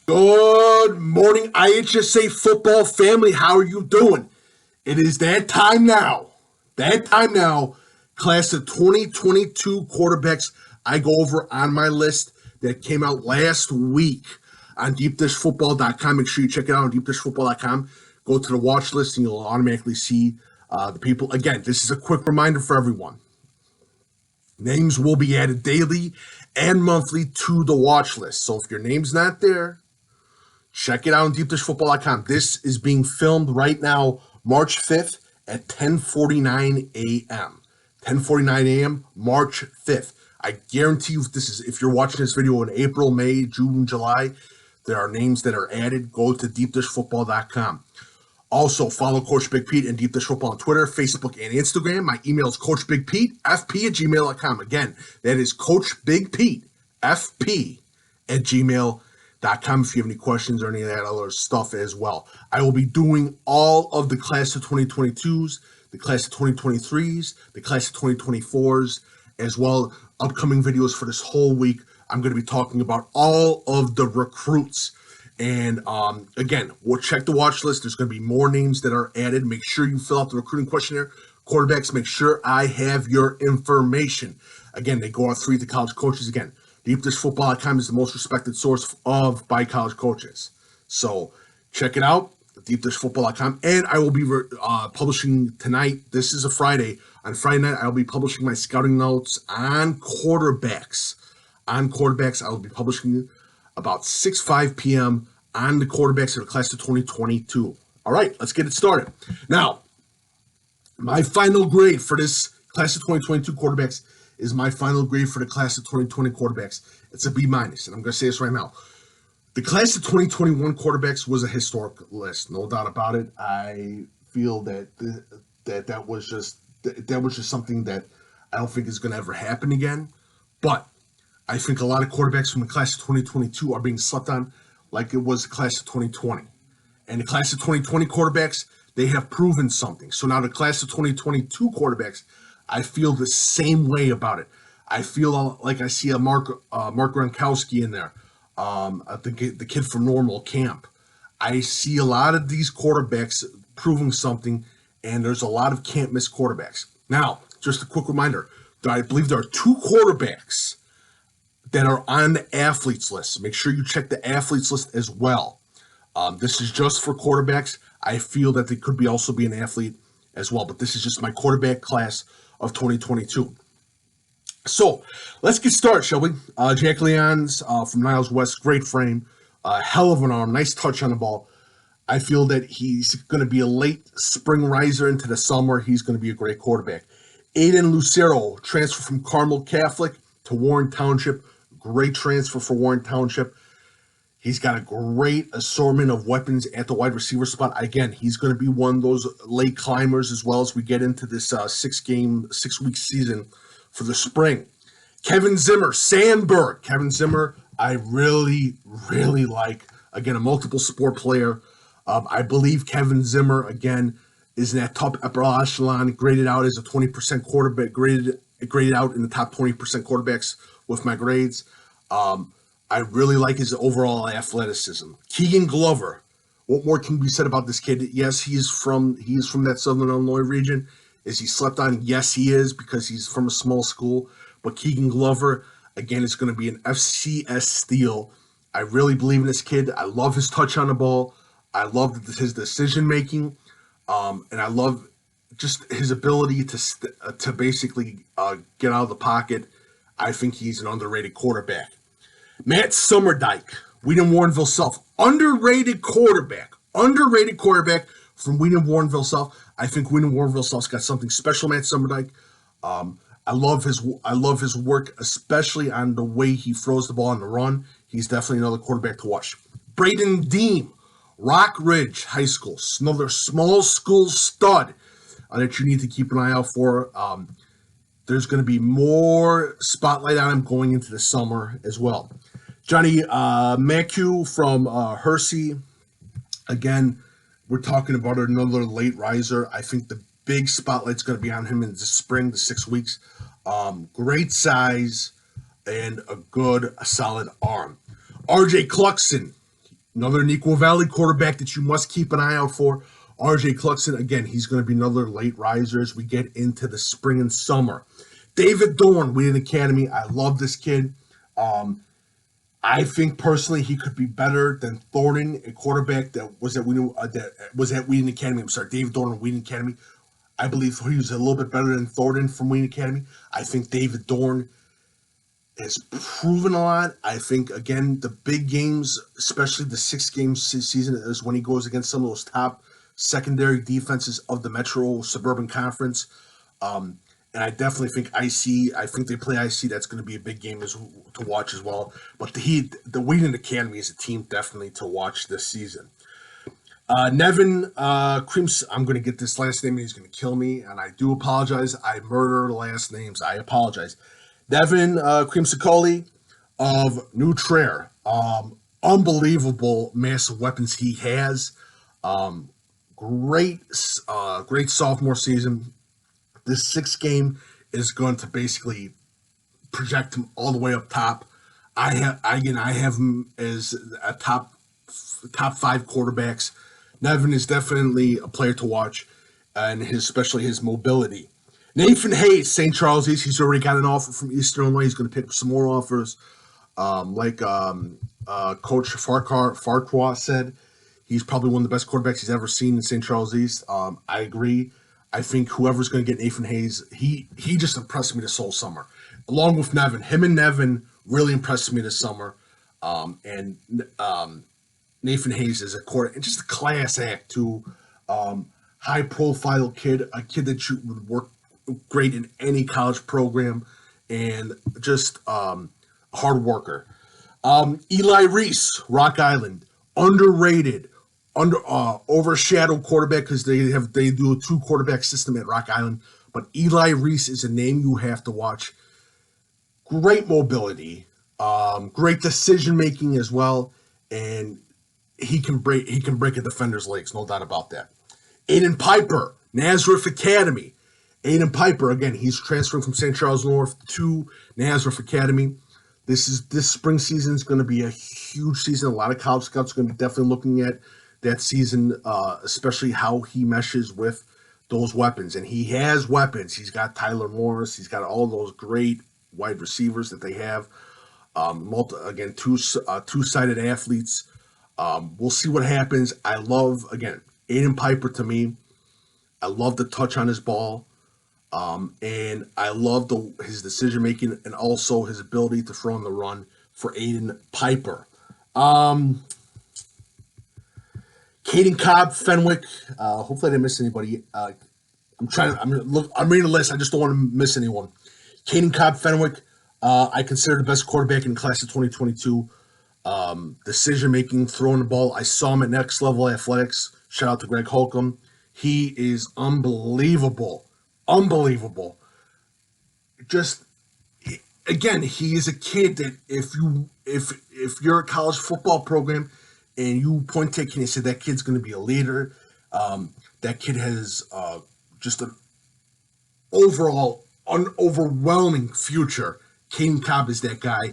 Good morning, IHSA football family. How are you doing? It is that time now. Class of 2022 quarterbacks I go over on my list that came out last week on deepdishfootball.com. Make sure you check it out on deepdishfootball.com. Go to the watch list and you'll automatically see the people. Again, this is a quick reminder for everyone. Names will be added daily and monthly to the watch list. So if your name's not there, check it out on deepdishfootball.com. This is being filmed right now, March 5th at 10:49 a.m. 10:49 a.m., March 5th. I guarantee you, if you're watching this video in April, May, June, July, there are names that are added. Go to deepdishfootball.com. Also, follow Coach Big Pete and Deep Dish Football on Twitter, Facebook, and Instagram. My email is coachbigpetefp@gmail.com. Again, that is coachbigpetefp@gmail.com if you have any questions or any of that other stuff as well. I will be doing all of the class of 2022s, the class of 2023s, the class of 2024s, as well. Upcoming videos for this whole week. I'm going to be talking about all of the recruits. And again, we'll check the watch list. There's going to be more names that are added. Make sure you fill out the recruiting questionnaire. Quarterbacks, make sure I have your information. Again, they go out three of the college coaches. Again, deepdishfootball.com is the most respected source by college coaches. So check it out, deepdishfootball.com. And I will be publishing tonight. This is a Friday. On Friday night, I will be publishing my scouting notes on quarterbacks. I will be publishing about 5 p.m. on the quarterbacks of the class of 2022. All right, let's get it started. Now, my final grade for this class of 2022 quarterbacks is my final grade for the class of 2020 quarterbacks. It's a B-, and I'm going to say this right now. The class of 2021 quarterbacks was a historic list, no doubt about it. I feel that that was just something that I don't think is going to ever happen again. But I think a lot of quarterbacks from the class of 2022 are being slept on like it was the class of 2020. And the class of 2020 quarterbacks, they have proven something. So now the class of 2022 quarterbacks, I feel the same way about it. I feel like I see a Mark Gronkowski in there, the kid from Normal Camp. I see a lot of these quarterbacks proving something, and there's a lot of can't-miss quarterbacks. Now, just a quick reminder, I believe there are 2 quarterbacks that are on the athletes list. Make sure you check the athletes list as well. This is just for quarterbacks. I feel that they could also be an athlete as well, but this is just my quarterback class of 2022. So let's get started, shall we? Jack Leon's from Niles West, great frame, hell of an arm, nice touch on the ball. I feel that he's going to be a late spring riser into the summer. He's going to be a great quarterback. Aidan Lucero, transfer from Carmel Catholic to Warren Township. Great transfer for Warren Township. He's got a great assortment of weapons at the wide receiver spot. Again, he's going to be one of those late climbers as well as we get into this 6-week season for the spring. Kevin Zimmer, Sandburg. Kevin Zimmer, I really, really like. Again, a multiple sport player. I believe Kevin Zimmer, again, is in that top upper echelon, graded out as a 20% quarterback, graded out in the top 20% quarterbacks with my grades. I really like his overall athleticism. Keegan Glover. What more can be said about this kid? Yes, he is from that Southern Illinois region. Is he slept on? Yes, he is, because he's from a small school. But Keegan Glover, again, is going to be an FCS steal. I really believe in this kid. I love his touch on the ball. I love his decision making, and I love just his ability to basically get out of the pocket. I think he's an underrated quarterback. Matt Sommerdyke, Wheaton Warrenville South, underrated quarterback from Wheaton Warrenville South. I think Wheaton Warrenville South's got something special. Matt Sommerdyke, I love his work, especially on the way he throws the ball on the run. He's definitely another quarterback to watch. Brayden Deem, Rockridge High School, another small school stud that you need to keep an eye out for. There's going to be more spotlight on him going into the summer as well. Johnny Makuh from Hersey. Again, we're talking about another late riser. I think the big spotlight's going to be on him in the spring, the 6 weeks. Great size and a solid arm. RJ Cluxton, Another Neuqua Valley quarterback that you must keep an eye out for, RJ Cluxton. Again, he's going to be another late riser as we get into the spring and summer. David Dorn, Wheaton Academy. I love this kid. I think personally he could be better than Thornton, a quarterback that was at Wheaton Academy. I'm sorry, David Dorn, Wheaton Academy. I believe he was a little bit better than Thornton from Wheaton Academy. I think David Dorn has proven a lot. I think, again, the big games, especially the 6-game season, is when he goes against some of those top secondary defenses of the Metro Suburban Conference. And I definitely think I think they play IC. That's going to be a big game to watch as well. But the Wheaton Academy is a team definitely to watch this season. Nevan Creams, I'm going to get this last name and he's going to kill me. And I do apologize. I murder last names. I apologize. Nevan Cremascoli of Lucero. Unbelievable massive weapons he has. Great sophomore season. This 6th game is going to basically project him all the way up top. I have him as a top 5 quarterbacks. Nevan is definitely a player to watch, and especially his mobility. Nathan Hayes, St. Charles East. He's already got an offer from Eastern Illinois. He's going to pick up some more offers. Like Coach Farquhar said, he's probably one of the best quarterbacks he's ever seen in St. Charles East. I agree. I think whoever's going to get Nathan Hayes, he just impressed me this whole summer. Along with Nevan. Him and Nevan really impressed me this summer. And Nathan Hayes is a quarterback, and just a class act too. High-profile kid, a kid that you would work great in any college program, and just hard worker. Eli Reese, Rock Island, underrated, overshadowed quarterback because they do a 2-quarterback system at Rock Island. But Eli Reese is a name you have to watch. Great mobility, great decision making as well, and he can break a defender's legs, no doubt about that. Aidan Piper, Nazareth Academy. Aidan Piper, again, he's transferring from St. Charles North to Nazareth Academy. This spring season is going to be a huge season. A lot of college scouts are going to be definitely looking at that season, especially how he meshes with those weapons. And he has weapons. He's got Tyler Morris. He's got all those great wide receivers that they have. Two-sided athletes. We'll see what happens. I love, again, Aidan Piper to me. I love the touch on his ball. And I love his decision making and also his ability to throw on the run for Aidan Piper. Kaden, Cobb, Fenwick. Hopefully I didn't miss anybody. I'm reading the list. I just don't want to miss anyone. Kaden, Cobb, Fenwick. I consider the best quarterback in the class of 2022. Decision making, throwing the ball. I saw him at Next Level Athletics. Shout out to Greg Holcomb. He is unbelievable. Just, again, he is a kid that if you're a college football program and you point to a kid and you say that kid's going to be a leader, that kid has just an overall overwhelming future. Kaden Cobb is that guy.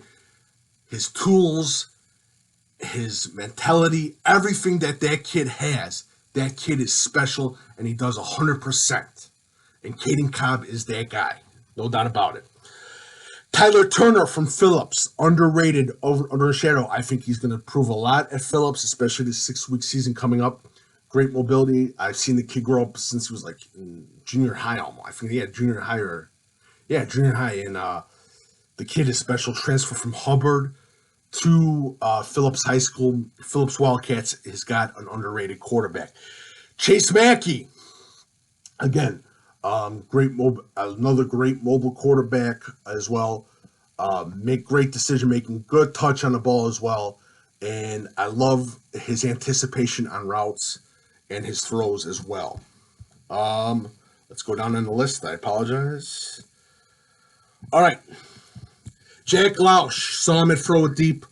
His tools, his mentality, everything that kid has, that kid is special, and he does 100%. And Kaden Cobb is that guy. No doubt about it. Tyler Turner from Phillips, underrated, under the shadow. I think he's going to prove a lot at Phillips, especially this 6-week season coming up. Great mobility. I've seen the kid grow up since he was like in junior high almost. I think he had junior high. And the kid is special. Transfer from Hubbard to Phillips High School. Phillips Wildcats has got an underrated quarterback. Chase Mackey, again, another great mobile quarterback as well. Make great decision making, good touch on the ball as well, and I love his anticipation on routes and his throws as well. Let's go down on the list. I apologize. All right. Jack Lausch, saw him at Throw It Deep.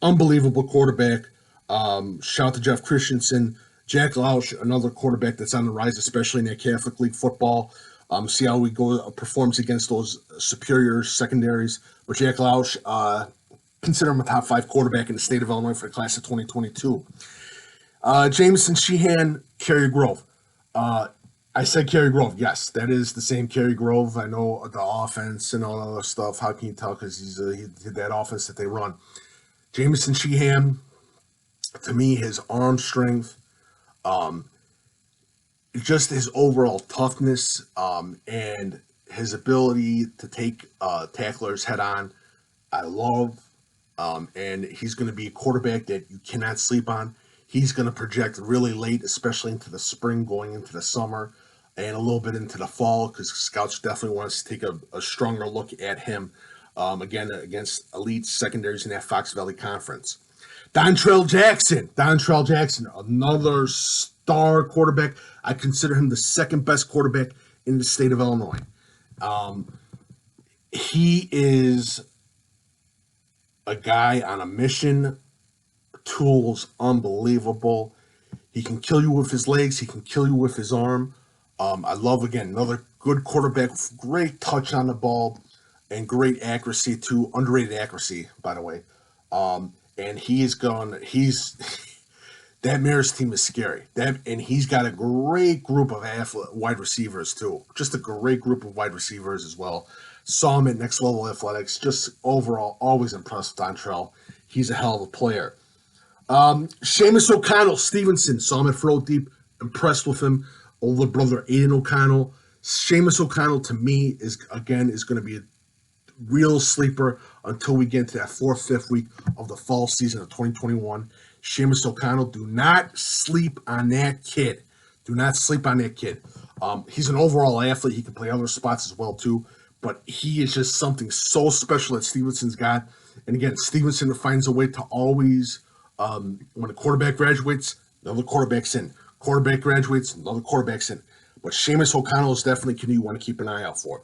Unbelievable quarterback. Shout out to Jeff Christensen. Jack Lausch, another quarterback that's on the rise, especially in that Catholic League football. See how he performs against those superior secondaries. But Jack Lausch, consider him a top 5 quarterback in the state of Illinois for the class of 2022. Jameson, Sheehan, Cary-Grove. I said Cary-Grove. Yes, that is the same Cary-Grove. I know the offense and all that other stuff. How can you tell? Because he did that offense that they run. Jameson, Sheehan, to me, his arm strength, just his overall toughness, and his ability to take tacklers head on, I love. And he's going to be a quarterback that you cannot sleep on. He's going to project really late, especially into the spring, going into the summer, and a little bit into the fall, because scouts definitely want us to take a stronger look at him, again, against elite secondaries in that Fox Valley Conference. Dontrell Jackson, another star quarterback. I consider him the second best quarterback in the state of Illinois. He is a guy on a mission, tools unbelievable. He can kill you with his legs. He can kill you with his arm. I love, again, another good quarterback, great touch on the ball and great accuracy too. Underrated accuracy, by the way. And that Mariners team is scary. And he's got a great group of wide receivers too. Just a great group of wide receivers as well. Saw him at Next Level Athletics. Just overall, always impressed with Dontrell. He's a hell of a player. Seamus O'Connell, Stevenson, saw him at Fro Deep, impressed with him. Older brother Aidan O'Connell. Seamus O'Connell, to me, is going to be a real sleeper until we get into that 4th, 5th week of the fall season of 2021. Seamus O'Connell, do not sleep on that kid. Do not sleep on that kid. He's an overall athlete. He can play other spots as well, too. But he is just something so special that Stevenson's got. And again, Stevenson finds a way to always, when a quarterback graduates, another quarterback's in. Quarterback graduates, another quarterback's in. But Seamus O'Connell is definitely a kid you want to keep an eye out for.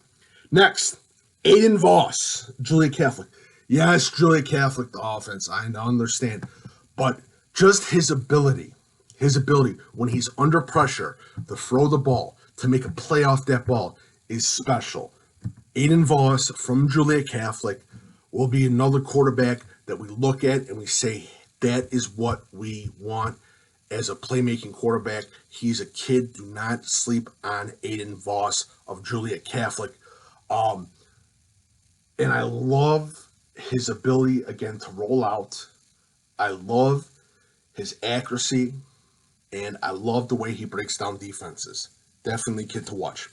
Next, Aidan Voss, Julia Catholic. Yes, Julia Catholic, the offense, I understand. But just his ability when he's under pressure to throw the ball, to make a play off that ball is special. Aidan Voss from Julia Catholic will be another quarterback that we look at and we say, that is what we want as a playmaking quarterback. He's a kid. Do not sleep on Aidan Voss of Julia Catholic. And I love his ability, again, to roll out. I love his accuracy, and I love the way he breaks down defenses. Definitely a kid to watch.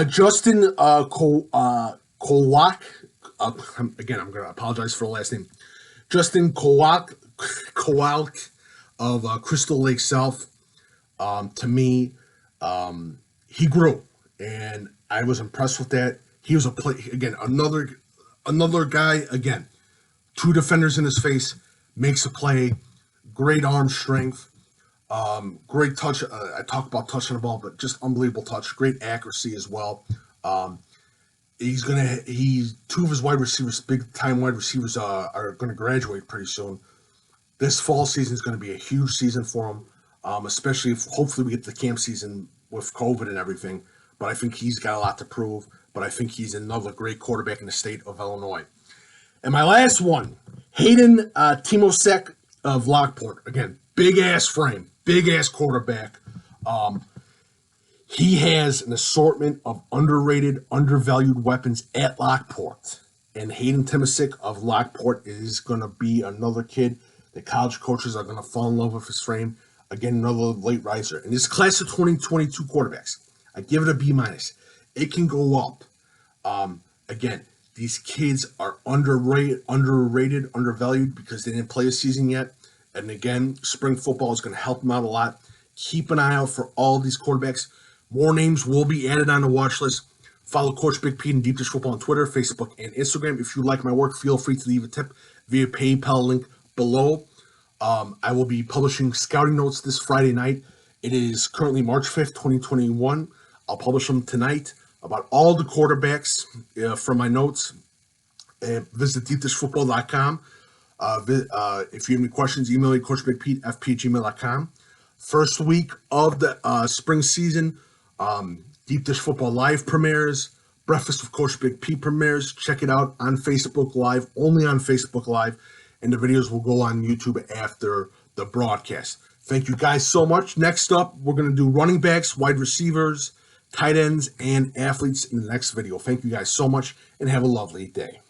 Justin Kowak. Again, I'm going to apologize for the last name. Justin Kowak of Crystal Lake South. To me, he grew, and I was impressed with that. He was another guy, again, 2 defenders in his face, makes a play, great arm strength, great touch. I talk about touching the ball, but just unbelievable touch, great accuracy as well. 2 of his wide receivers, big time wide receivers, are going to graduate pretty soon. This fall season is going to be a huge season for him, especially if hopefully we get to the camp season with COVID and everything. But I think he's got a lot to prove. But I think he's another great quarterback in the state of Illinois. And my last one, Hayden Timosek of Lockport. Again, big-ass frame, big-ass quarterback. He has an assortment of underrated, undervalued weapons at Lockport. And Hayden Timosek of Lockport is going to be another kid that college coaches are going to fall in love with his frame. Again, another late riser. And this class of 2022 quarterbacks, I give it a B-. It can go up. Again, these kids are underrated, undervalued because they didn't play a season yet. And again, spring football is going to help them out a lot. Keep an eye out for all these quarterbacks. More names will be added on the watch list. Follow Coach Big Pete and Deep Dish Football on Twitter, Facebook, and Instagram. If you like my work, feel free to leave a tip via PayPal link below. I will be publishing scouting notes this Friday night. It is currently March 5th, 2021. I'll publish them tonight about all the quarterbacks from my notes. Visit deepdishfootball.com. If you have any questions, email me, coachbigpete@fp@gmail.com. First week of the spring season, Deep Dish Football Live premieres, Breakfast with Coach Big P premieres. Check it out on Facebook Live, only on Facebook Live, and the videos will go on YouTube after the broadcast. Thank you guys so much. Next up, we're going to do running backs, wide receivers, tight ends, and athletes in the next video. Thank you guys so much, and have a lovely day.